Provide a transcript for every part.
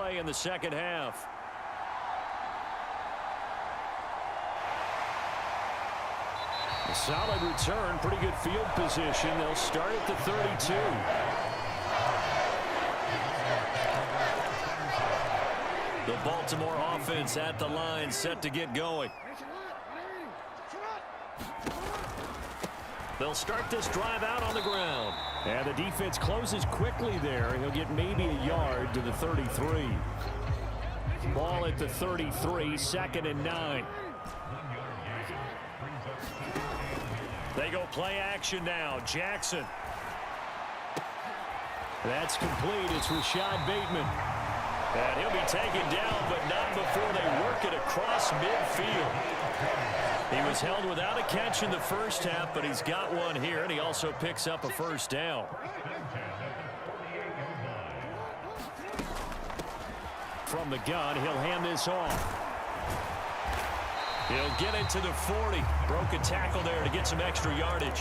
play in the second half. A solid return, pretty good field position. They'll start at the 32. The Baltimore offense at the line, set to get going. They'll start this drive out on the ground. And the defense closes quickly there. He'll get maybe a yard to the 33. Ball at the 33, 2nd and 9. They go play action now. Jackson. That's complete. It's Rashad Bateman. And he'll be taken down, but not before they work it across midfield. He was held without a catch in the first half, but he's got one here, and he also picks up a first down. From the gun, he'll hand this off. He'll get it to the 40. Broke a tackle there to get some extra yardage.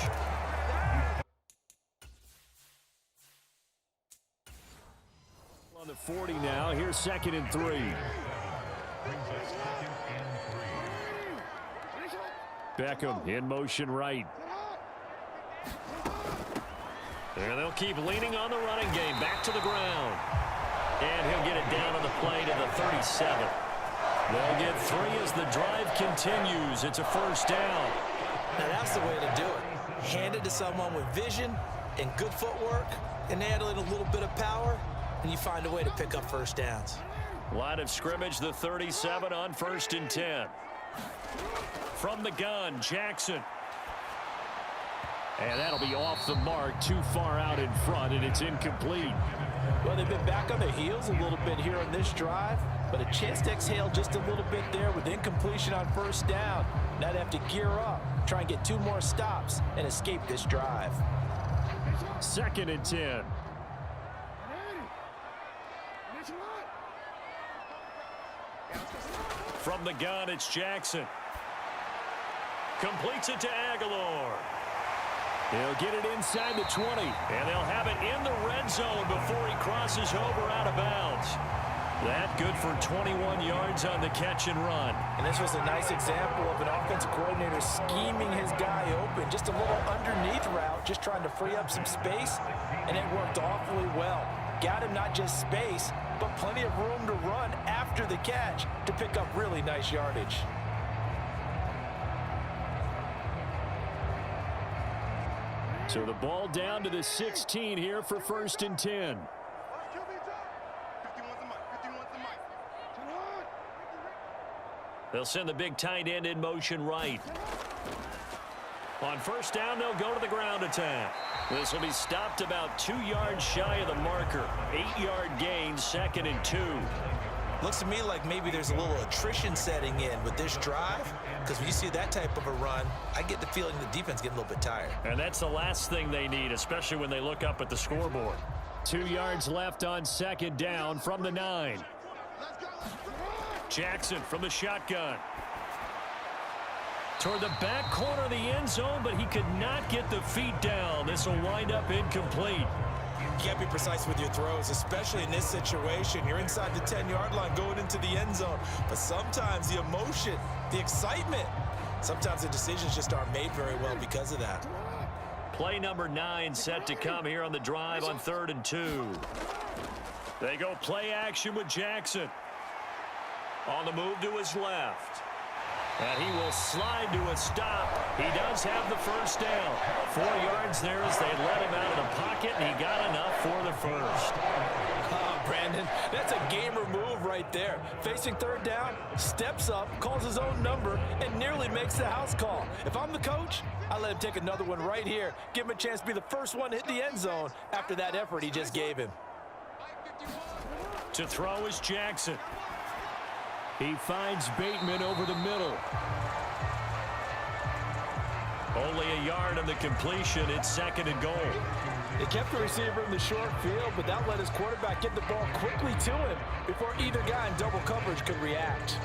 On the 40 now. Here's 2nd and 3. Beckham in motion right. And they'll keep leaning on the running game. Back to the ground. And he'll get it down on the play to the 37. They'll get 3 as the drive continues. It's a first down. Now that's the way to do it. Hand it to someone with vision and good footwork, and add in a little bit of power, and you find a way to pick up first downs. Line of scrimmage, the 37 on 1st and 10. From the gun, Jackson. And that'll be off the mark, too far out in front, and it's incomplete. Well, they've been back on their heels a little bit here on this drive, but a chance to exhale just a little bit there with incompletion on first down. Now they have to gear up, try and get 2 more stops, and escape this drive. 2nd and 10. From the gun, it's Jackson. Completes it to Aguilar. He'll get it inside the 20, and they'll have it in the red zone before he crosses over out of bounds. That good for 21 yards on the catch and run. And this was a nice example of an offensive coordinator scheming his guy open. Just a little underneath route, just trying to free up some space, and it worked awfully well. Got him not just space, but plenty of room to run after the catch to pick up really nice yardage. So the ball down to the 16 here for 1st and 10. They'll send the big tight end in motion right. On first down, they'll go to the ground attack. This will be stopped about 2 yards shy of the marker. 8-yard gain, 2nd and 2. Looks to me like maybe there's a little attrition setting in with this drive, because when you see that type of a run, I get the feeling the defense getting a little bit tired. And that's the last thing they need, especially when they look up at the scoreboard. 2 yards left on 2nd down from the 9. Jackson from the shotgun. Toward the back corner of the end zone, but he could not get the feet down. This will wind up incomplete. You can't be precise with your throws, especially in this situation. You're inside the 10-yard line going into the end zone. But sometimes the emotion, the excitement, sometimes the decisions just aren't made very well because of that. Play number 9 set to come here on the drive on 3rd and 2. They go play action with Jackson. On the move to his left. And he will slide to a stop. He does have the first down. 4 yards there as they let him out of the pocket, and he got enough for the first. Oh, Brandon, that's a gamer move right there. Facing 3rd down, steps up, calls his own number, and nearly makes the house call. If I'm the coach, I let him take another one right here. Give him a chance to be the first one to hit the end zone after that effort he just gave him. To throw is Jackson. He finds Bateman over the middle. Only a yard on the completion. It's 2nd and goal. They kept the receiver in the short field, but that let his quarterback get the ball quickly to him before either guy in double coverage could react.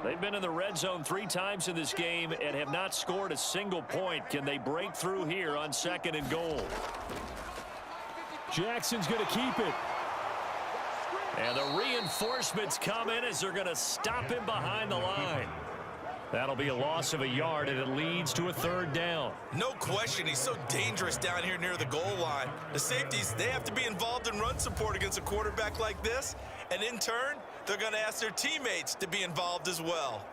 They've been been in the red zone 3 times in this game and have not scored a single point. Can they break through here on 2nd and goal? Jackson's going to keep it. And the reinforcements come in as they're going to stop him behind the line. That'll be a loss of a yard, and it leads to a 3rd down. No question, he's so dangerous down here near the goal line. The safeties, they have to be involved in run support against a quarterback like this. And in turn, they're going to ask their teammates to be involved as well.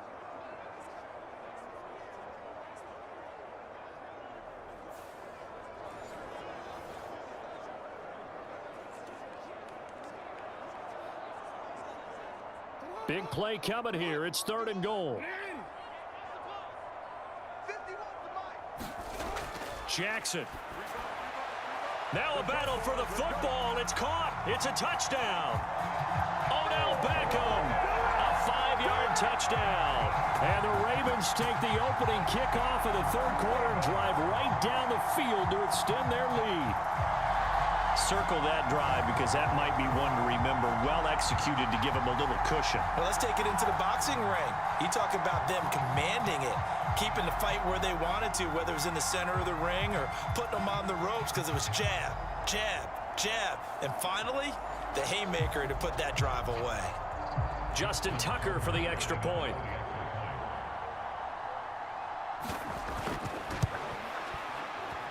Big play coming here. It's 3rd and goal. Jackson. Now a battle for the football. It's caught. It's a touchdown. Odell Beckham. A 5-yard touchdown. And the Ravens take the opening kickoff of the 3rd quarter and drive right down the field to extend their lead. Circle that drive because that might be one to remember. Well executed to give them a little cushion. Well, let's take it into the boxing ring. You talk about them commanding it, keeping the fight where they wanted to, whether it was in the center of the ring or putting them on the ropes because it was jab, jab, jab. And finally, the haymaker to put that drive away. Justin Tucker for the extra point.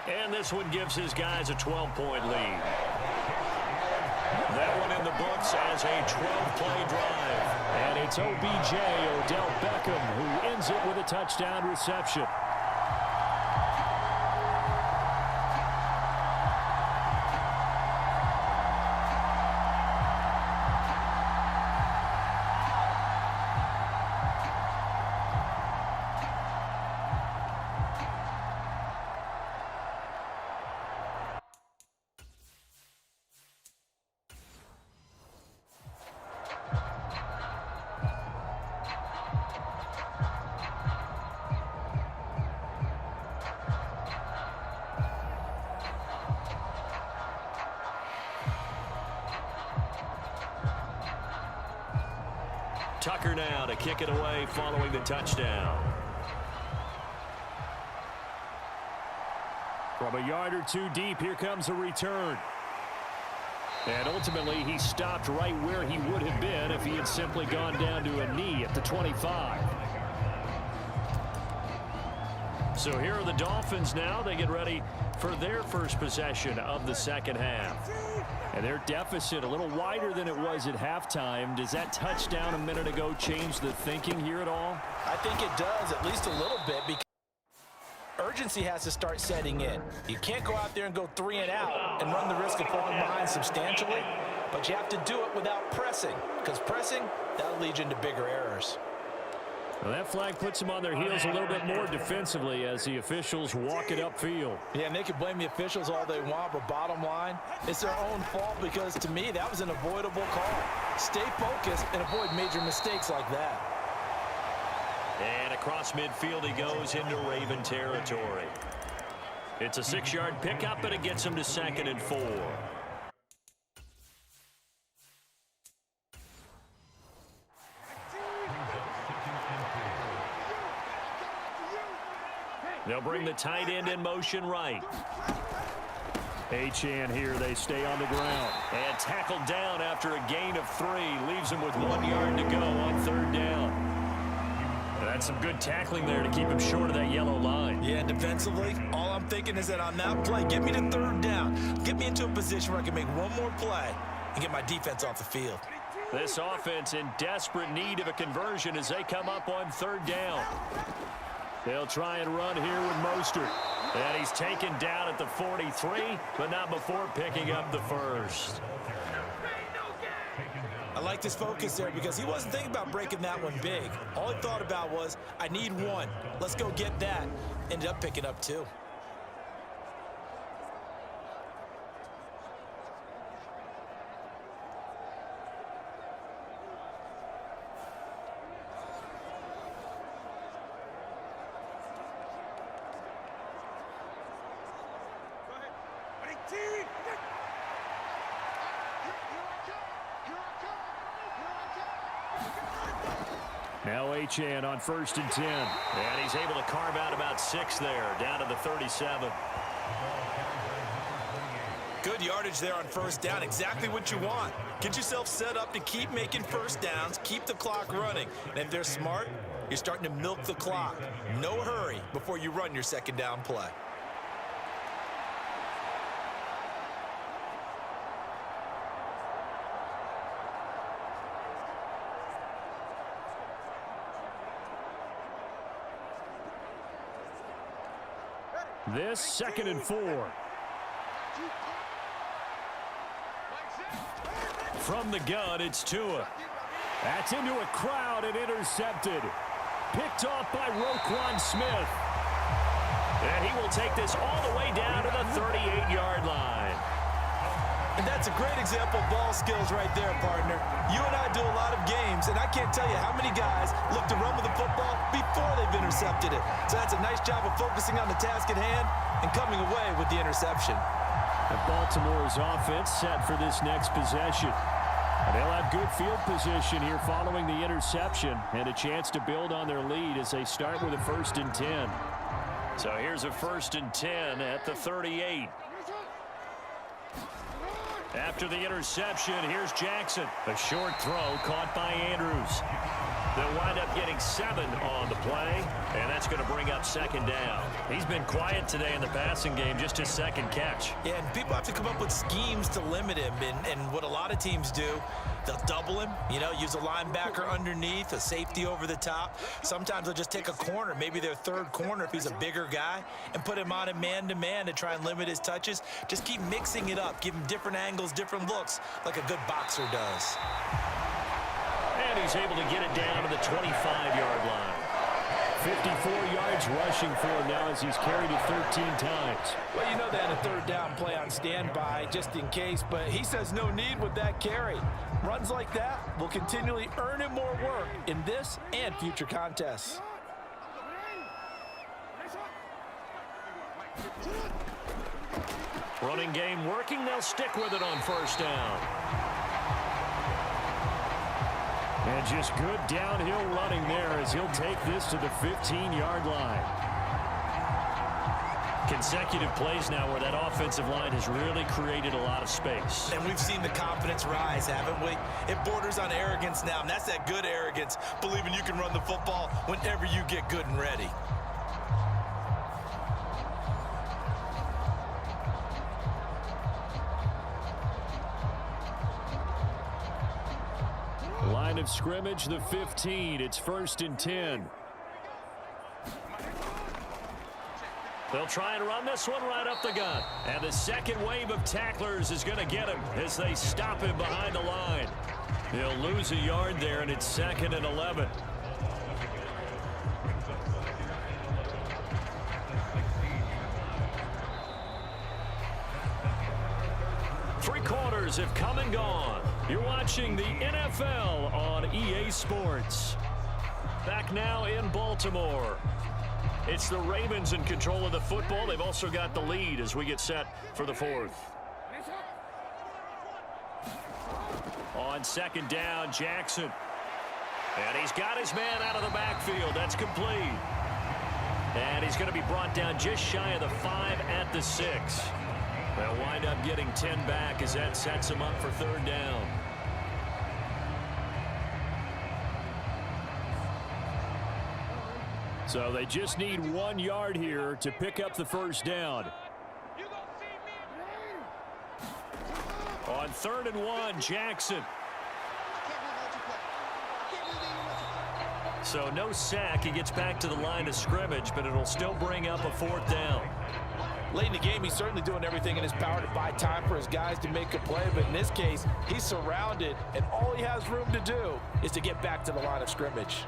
And this one gives his guys a 12-point lead. That one in the books as a 12-play drive. And it's OBJ, Odell Beckham, who ends it with a touchdown reception. Tucker now to kick it away following the touchdown. From a yard or 2 deep, here comes a return. And ultimately, he stopped right where he would have been if he had simply gone down to a knee at the 25. So here are the Dolphins now. They get ready for their first possession of the 2nd half. And their deficit a little wider than it was at halftime. Does that touchdown a minute ago change the thinking here at all? I think it does, at least a little bit, because urgency has to start setting in. You can't go out there and go 3 and out and run the risk of falling behind substantially, but you have to do it without pressing, because pressing, that'll lead you into bigger errors. Well, that flag puts them on their heels a little bit more defensively as the officials walk it upfield. Yeah, and they can blame the officials all they want, but bottom line, it's their own fault because, to me, that was an avoidable call. Stay focused and avoid major mistakes like that. And across midfield he goes into Raven territory. It's a 6-yard pickup, and it gets him to 2nd and 4. They'll bring the tight end in motion right. Achane here. They stay on the ground. And tackled down after a gain of 3. Leaves him with 1 yard to go on 3rd down. That's some good tackling there to keep him short of that yellow line. Yeah, and defensively, all I'm thinking is that on that play, get me to 3rd down. Get me into a position where I can make one more play and get my defense off the field. This offense in desperate need of a conversion as they come up on 3rd down. They'll try and run here with Mostert. And he's taken down at the 43, but not before picking up the first. I like this focus there because he wasn't thinking about breaking that one big. All he thought about was, I need 1. Let's go get that. Ended up picking up 2. Now Achane on 1st and 10. And he's able to carve out about 6 there, down to the 37. Good yardage there on 1st down. Exactly what you want. Get yourself set up to keep making 1st downs, keep the clock running. And if they're smart, you're starting to milk the clock. No hurry before you run your 2nd down play. This 2nd and 4. From the gun, it's Tua. That's into a crowd and intercepted. Picked off by Roquan Smith. And he will take this all the way down to the 38-yard line. And that's a great example of ball skills right there, partner. You and I do a lot of games, and I can't tell you how many guys look to run with the football before they've intercepted it. So that's a nice job of focusing on the task at hand and coming away with the interception. And Baltimore's offense set for this next possession. And they'll have good field position here following the interception and a chance to build on their lead as they start with a 1st and 10. So here's a 1st and 10 at the 38. After the interception, here's Jackson. A short throw caught by Andrews. They'll wind up getting 7 on the play, and that's going to bring up 2nd down. He's been quiet today in the passing game, just his 2nd catch. Yeah, and people have to come up with schemes to limit him, and what a lot of teams do, they'll double him, use a linebacker underneath, a safety over the top. Sometimes they'll just take a corner, maybe their 3rd corner if he's a bigger guy, and put him on a man-to-man to try and limit his touches. Just keep mixing it up, give him different angles, different looks, like a good boxer does. And he's able to get it down to the 25-yard line. 54 yards rushing for him now as he's carried it 13 times. Well, you know they had a 3rd down play on standby just in case, but he says no need with that carry. Runs like that will continually earn him more work in this and future contests. Running game working. They'll stick with it on 1st down. And just good downhill running there as he'll take this to the 15-yard line. Consecutive plays now where that offensive line has really created a lot of space. And we've seen the confidence rise, haven't we? It borders on arrogance now, and that's that good arrogance, believing you can run the football whenever you get good and ready. Line of scrimmage, the 15. It's 1st and 10. They'll try and run this one right up the gut. And the 2nd wave of tacklers is going to get him as they stop him behind the line. He'll lose a yard there, and it's 2nd and 11. Three quarters have come and gone. You're watching the NFL on EA Sports. Back now in Baltimore. It's the Ravens in control of the football. They've also got the lead as we get set for the 4th. On 2nd down, Jackson. And he's got his man out of the backfield. That's complete. And he's going to be brought down just shy of the 5 at the 6. They'll wind up getting 10 back as that sets him up for 3rd down. So they just need 1 yard here to pick up the 1st down. On 3rd and 1, Jackson. So no sack. He gets back to the line of scrimmage, but it'll still bring up a 4th down. Late in the game, he's certainly doing everything in his power to buy time for his guys to make a play. But in this case, he's surrounded, and all he has room to do is to get back to the line of scrimmage.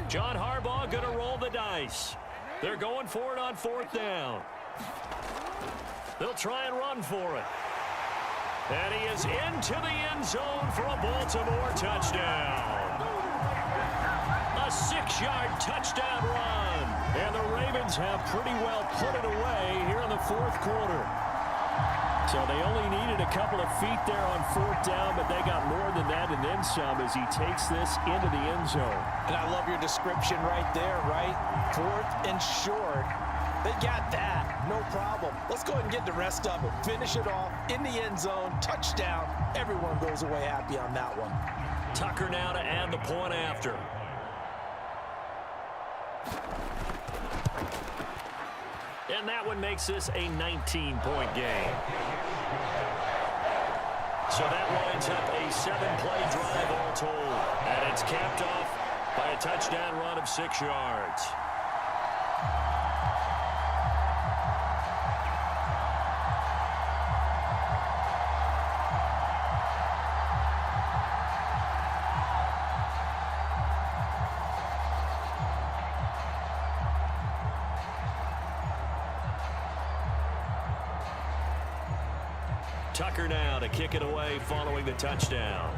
John Harbaugh going to roll the dice. They're going for it on 4th down. They'll try and run for it. And he is into the end zone for a Baltimore touchdown. A 6-yard touchdown run. And the Ravens have pretty well put it away here in the fourth quarter. So they only needed a couple of feet there on fourth down, but they got more than that and then some as he takes this into the end zone. And I love your description right there, right? Fourth and short. They got that. No problem. Let's go ahead and get the rest of it. Finish it off in the end zone. Touchdown. Everyone goes away happy on that one. Tucker now to add the point after. And that one makes this a 19-point game. So that winds up a 7-play drive all told. And it's capped off by a touchdown run of 6 yards. Tucker now to kick it away following the touchdown.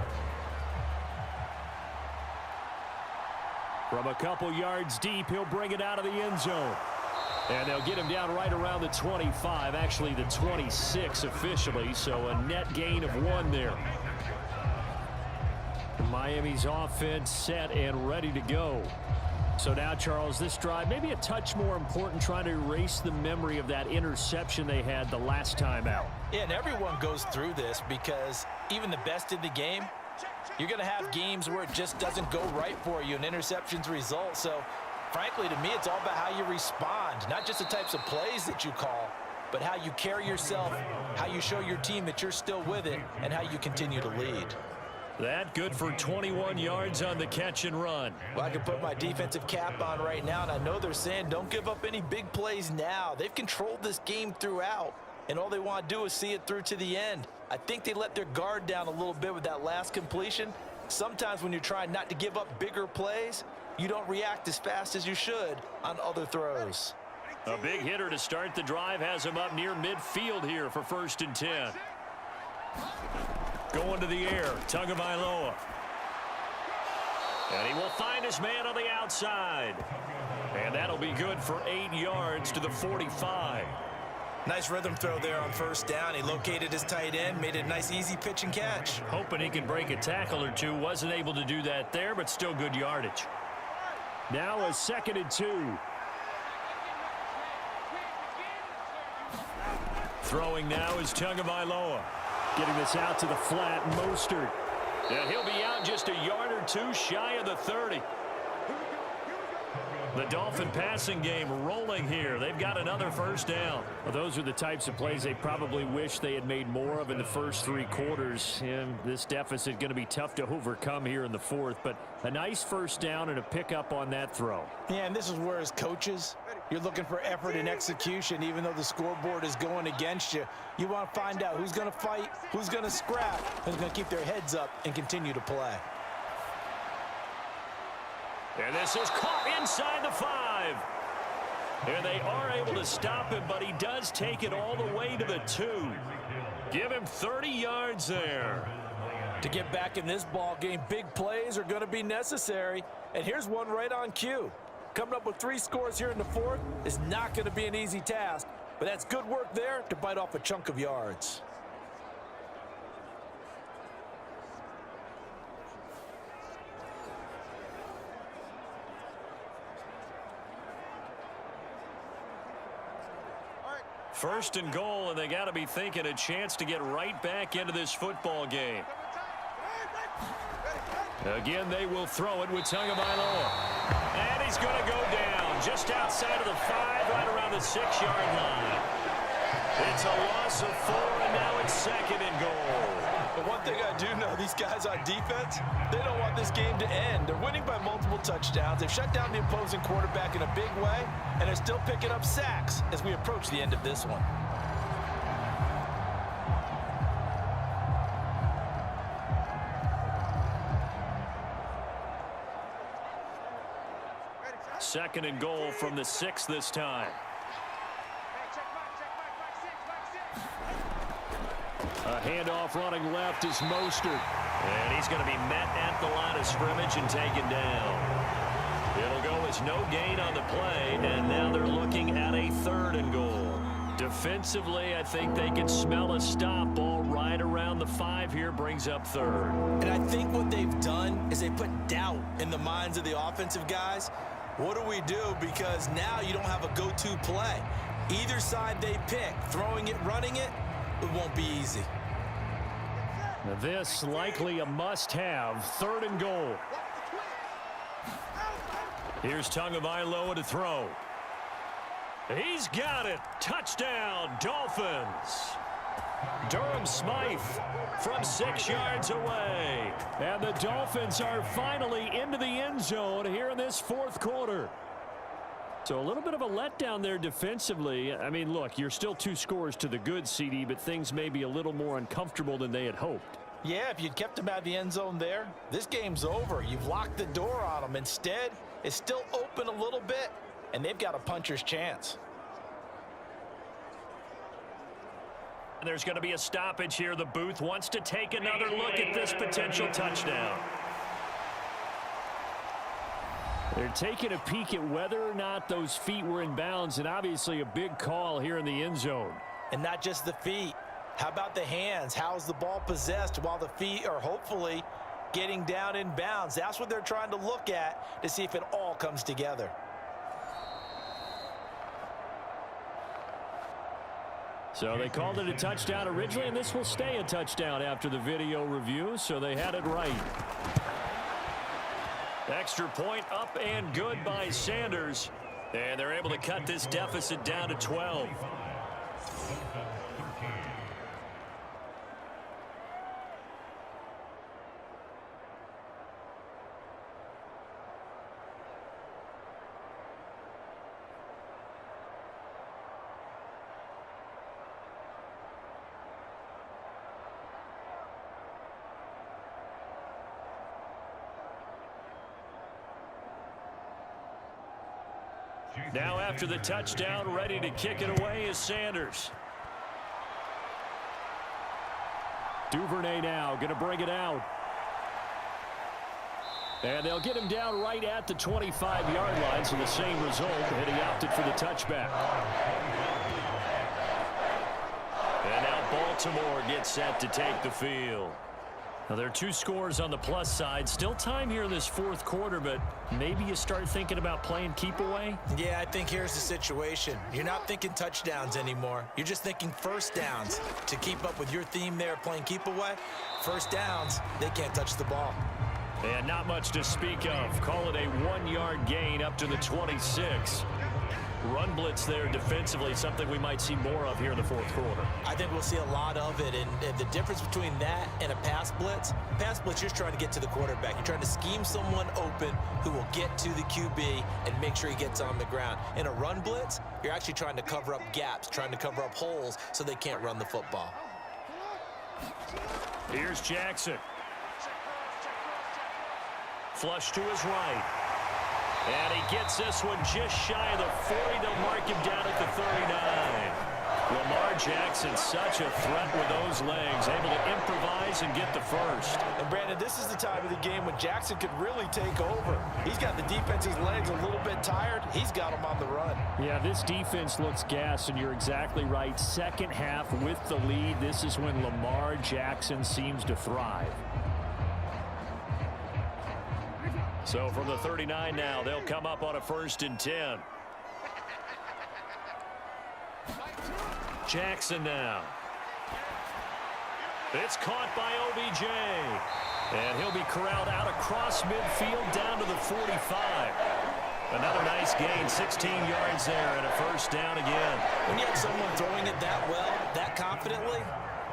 From a couple yards deep, he'll bring it out of the end zone. And they'll get him down right around the 25, actually the 26 officially, so a net gain of 1 there. Miami's offense set and ready to go. So now, Charles, this drive maybe a touch more important, trying to erase the memory of that interception they had the last time out. Yeah, and everyone goes through this because even the best in the game, you're going to have games where it just doesn't go right for you and interceptions result. So, frankly, to me, it's all about how you respond, not just the types of plays that you call, but how you carry yourself, how you show your team that you're still with it, and how you continue to lead. That good for 21 yards on the catch and run. Well, I can put my defensive cap on right now, and I know they're saying don't give up any big plays now. They've controlled this game throughout, and all they want to do is see it through to the end. I think they let their guard down a little bit with that last completion. Sometimes when you're trying not to give up bigger plays, you don't react as fast as you should on other throws. A big hitter to start the drive has him up near midfield here for 1st and 10. Going to the air, Tagovailoa. And he will find his man on the outside. And that'll be good for 8 yards to the 45. Nice rhythm throw there on 1st down. He located his tight end, made it a nice, easy pitch and catch. Hoping he can break a tackle or two. Wasn't able to do that there, but still good yardage. Now a 2nd and 2. Throwing now is Tagovailoa. Getting this out to the flat, Mostert. And he'll be out just a yard or two shy of the 30. The Dolphin passing game rolling here. They've got another 1st down. Well, those are the types of plays they probably wish they had made more of in the first 3 quarters. And this deficit going to be tough to overcome here in the 4th. But a nice 1st down and a pickup on that throw. Yeah, and this is where as coaches, you're looking for effort and execution. Even though the scoreboard is going against you, you want to find out who's going to fight, who's going to scrap, who's going to keep their heads up and continue to play. And this is caught inside the 5. And they are able to stop him, but he does take it all the way to the 2. Give him 30 yards there. To get back in this ball game, big plays are going to be necessary. And here's one right on cue. Coming up with 3 scores here in the 4th is not going to be an easy task, but that's good work there to bite off a chunk of yards. First and goal, and they got to be thinking a chance to get right back into this football game. Again, they will throw it with Tagovailoa. And he's going to go down just outside of the 5, right around the 6-yard line. It's a loss of 4, and now it's 2nd and goal. But one thing I do know, these guys on defense, they don't want this game to end. They're winning by multiple touchdowns. They've shut down the opposing quarterback in a big way, and they're still picking up sacks as we approach the end of this one. Second and goal from the 6 this time. A handoff running left is Mostert. And he's going to be met at the line of scrimmage and taken down. It'll go as no gain on the play, and now they're looking at a 3rd and goal. Defensively, I think they can smell a stop. Ball right around the 5 here, brings up 3rd. And I think what they've done is they put doubt in the minds of the offensive guys. What do we do? Because now you don't have a go-to play. Either side they pick, throwing it, running it, it won't be easy. Now this likely a must-have, 3rd and goal. Here's Tagovailoa to throw. He's got it. Touchdown, Dolphins. Durham Smythe from 6 yards away. And the Dolphins are finally into the end zone here in this 4th quarter. So a little bit of a letdown there defensively. I mean, look, you're still 2 scores to the good, CD, but things may be a little more uncomfortable than they had hoped. Yeah, if you'd kept them out of the end zone there, this game's over. You've locked the door on them. Instead, it's still open a little bit, and they've got a puncher's chance. And there's going to be a stoppage here. The booth wants to take another look at this potential touchdown. They're taking a peek at whether or not those feet were in bounds, and obviously a big call here in the end zone. And not just the feet. How about the hands? How's the ball possessed while the feet are hopefully getting down in bounds? That's what they're trying to look at to see if it all comes together. So they called it a touchdown originally, and this will stay a touchdown after the video review, so they had it right. Extra point up and good by Sanders, and they're able to cut this deficit down to 12. Now after the touchdown, ready to kick it away is Sanders. Duvernay now going to bring it out. And they'll get him down right at the 25-yard line, so the same result, and he opted for the touchback. And now Baltimore gets set to take the field. Now, there are 2 scores on the plus side. Still time here in this 4th quarter, but maybe you start thinking about playing keep away? Yeah, I think here's the situation. You're not thinking touchdowns anymore. You're just thinking first downs. To keep up with your theme there, playing keep away, first downs, they can't touch the ball. And not much to speak of. Call it a 1-yard gain up to the 26. Run blitz there defensively, something we might see more of here in the 4th quarter. I think we'll see a lot of it, and the difference between that and a pass blitz, you're just trying to get to the quarterback. You're trying to scheme someone open who will get to the QB and make sure he gets on the ground. In a run blitz, you're actually trying to cover up gaps, trying to cover up holes so they can't run the football. Here's Jackson. Flush to his right. And he gets this one just shy of the 40. They'll mark him down at the 39. Lamar Jackson, such a threat with those legs, able to improvise and get the first. And Brandon, this is the time of the game when Jackson could really take over. He's got the defense's legs a little bit tired. He's got them on the run. Yeah, this defense looks gassed, and you're exactly right. Second half with the lead, this is when Lamar Jackson seems to thrive. So from the 39 now, they'll come up on a 1st and 10. Jackson now. It's caught by OBJ. And he'll be corralled out across midfield down to the 45. Another nice gain, 16 yards there, and a 1st down again. When you have someone throwing it that well, that confidently,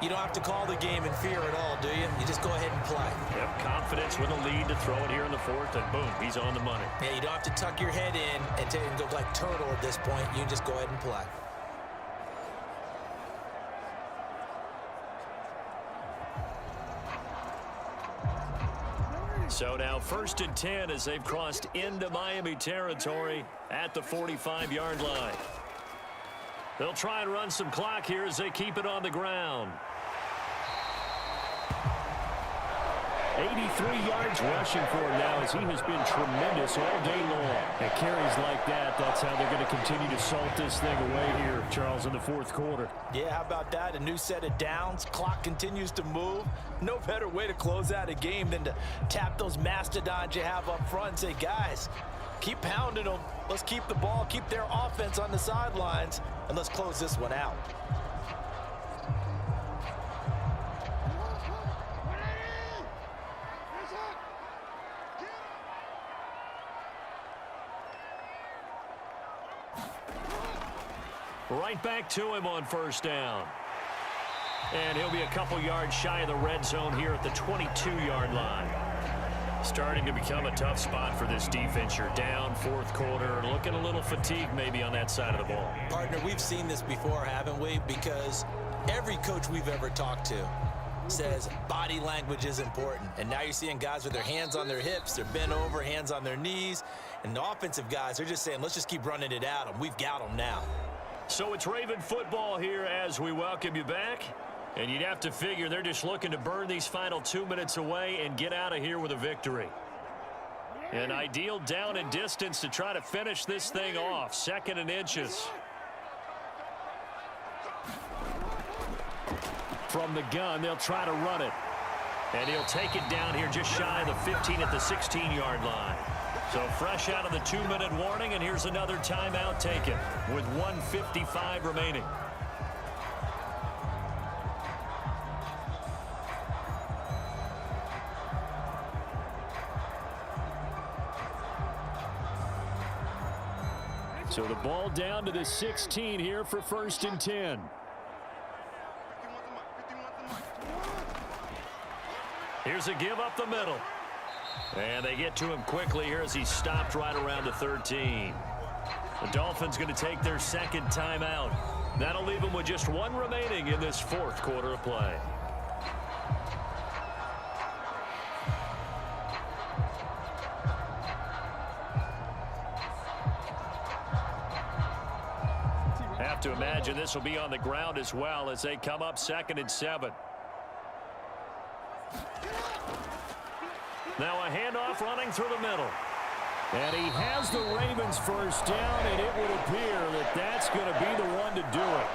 you don't have to call the game in fear at all, do you? You just go ahead and play. Yep, confidence with a lead to throw it here in the 4th, and boom, he's on the money. Yeah, you don't have to tuck your head in and go like turtle at this point. You just go ahead and play. So now 1st and 10 as they've crossed into Miami territory at the 45-yard line. They'll try and run some clock here as they keep it on the ground. 83 yards rushing for him now as he has been tremendous all day long. And carries like that, that's how they're going to continue to salt this thing away here, Charles, in the fourth quarter. Yeah, how about that? A new set of downs. Clock continues to move. No better way to close out a game than to tap those mastodons you have up front and say, guys, keep pounding them. Let's keep the ball, keep their offense on the sidelines, and let's close this one out. Right back to him on first down. And he'll be a couple yards shy of the red zone here at the 22-yard line. Starting to become a tough spot for this defense. You're down fourth quarter, looking a little fatigued maybe on that side of the ball. Partner, we've seen this before, haven't we? Because every coach we've ever talked to says body language is important. And now you're seeing guys with their hands on their hips, they're bent over, hands on their knees. And the offensive guys, they're just saying, let's just keep running it at them. We've got them now. So it's Raven football here as we welcome you back. And you'd have to figure they're just looking to burn these final 2 minutes away and get out of here with a victory. An ideal down and distance to try to finish this thing off. 2nd and inches. From the gun, they'll try to run it. And he'll take it down here just shy of the 15 at the 16-yard line. So fresh out of the 2-minute warning, and here's another timeout taken with 1:55 remaining. So the ball down to the 16 here for 1st and 10. Here's a give up the middle. And they get to him quickly here as he stopped right around the 13. The Dolphins going to take their 2nd timeout. That'll leave them with just 1 remaining in this 4th quarter of play. Have to imagine this will be on the ground as well as they come up 2nd and 7. Now a handoff running through the middle. And he has the Ravens first down, and it would appear that that's going to be the one to do it.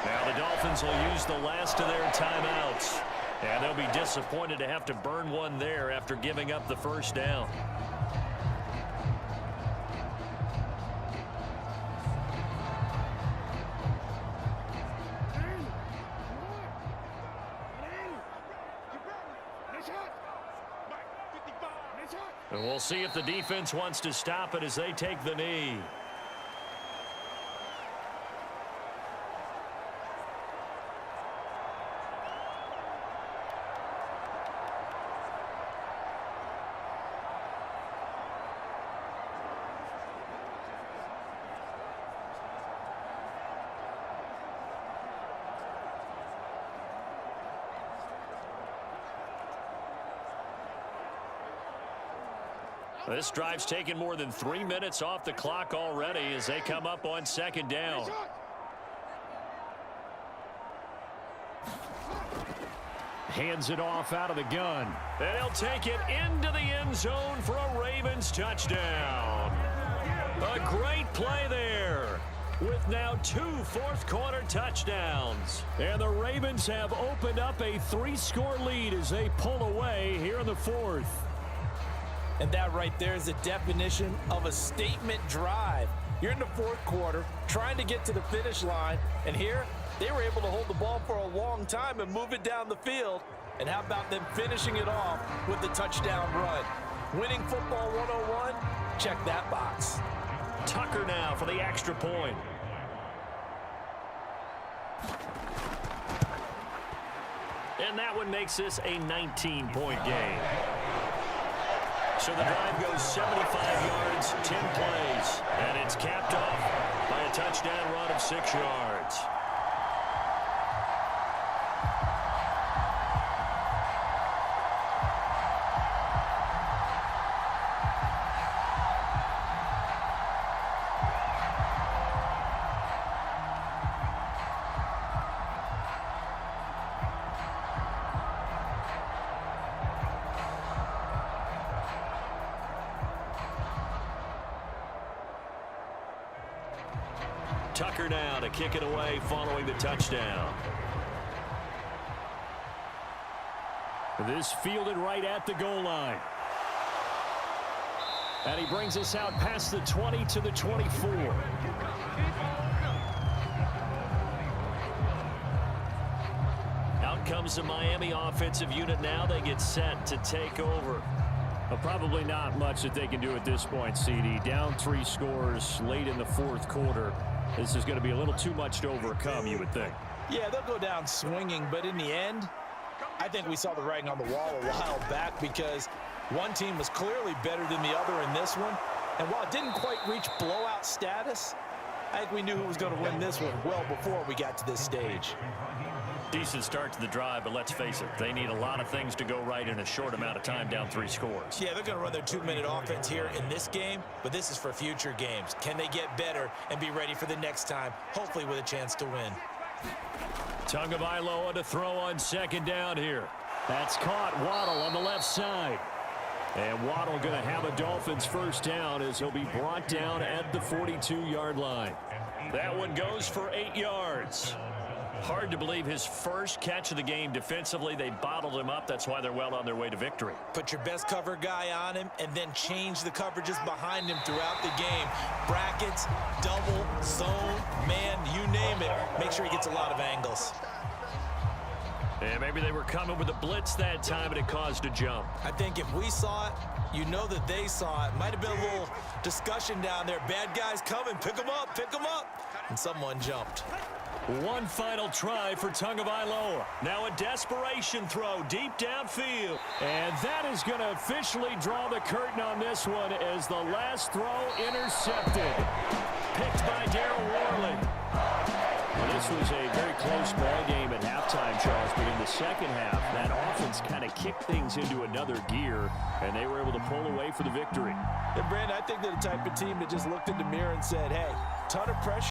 Now the Dolphins will use the last of their timeouts. And they'll be disappointed to have to burn one there after giving up the first down. And we'll see if the defense wants to stop it as they take the knee. This drive's taken more than 3 minutes off the clock already as they come up on 2nd down. Hands it off out of the gun. And he'll take it into the end zone for a Ravens touchdown. A great play there with now 2 fourth-quarter touchdowns. And the Ravens have opened up a 3-score lead as they pull away here in the 4th. And that right there is the definition of a statement drive. You're in the 4th quarter, trying to get to the finish line, and here they were able to hold the ball for a long time and move it down the field. And how about them finishing it off with the touchdown run? Winning football 101, check that box. Tucker now for the extra point. And that one makes this a 19-point game. So the drive goes 75 yards, 10 plays, and it's capped off by a touchdown run of 6 yards. Tucker now to kick it away following the touchdown. This fielded right at the goal line. And he brings us out past the 20 to the 24. Out comes the Miami offensive unit now. They get set to take over. Well, probably not much that they can do at this point, CD. Down 3 scores late in the fourth quarter. This is going to be a little too much to overcome, you would think. Yeah, they'll go down swinging, but in the end, I think we saw the writing on the wall a while back because one team was clearly better than the other in this one. And while it didn't quite reach blowout status, I think we knew who was going to win this one well before we got to this stage. Decent start to the drive, but let's face it, they need a lot of things to go right in a short amount of time, down 3 scores. Yeah, they're going to run their 2-minute offense here in this game, but this is for future games. Can they get better and be ready for the next time, hopefully with a chance to win? Tagovailoa to throw on second down here. That's caught. Waddle on the left side. And Waddle going to have a Dolphins first down as he'll be brought down at the 42-yard line. That one goes for 8 yards. Hard to believe his first catch of the game defensively. They bottled him up. That's why they're well on their way to victory. Put your best cover guy on him and then change the coverages behind him throughout the game. Brackets, double, zone, man, you name it. Make sure he gets a lot of angles. And maybe they were coming with a blitz that time and it caused a jump. I think if we saw it, you know that they saw it. Might have been a little discussion down there. Bad guys coming. Pick them up. Pick them up. And someone jumped. One final try for Tagovailoa. Now a desperation throw deep downfield. And that is going to officially draw the curtain on this one as the last throw intercepted. Picked by Darryl Worley. Well, this was a very close ball game at halftime, Charles, but in the second half, that offense kind of kicked things into another gear, and they were able to pull away for the victory. And, Brandon, I think they're the type of team that just looked in the mirror and said, hey, ton of pressure.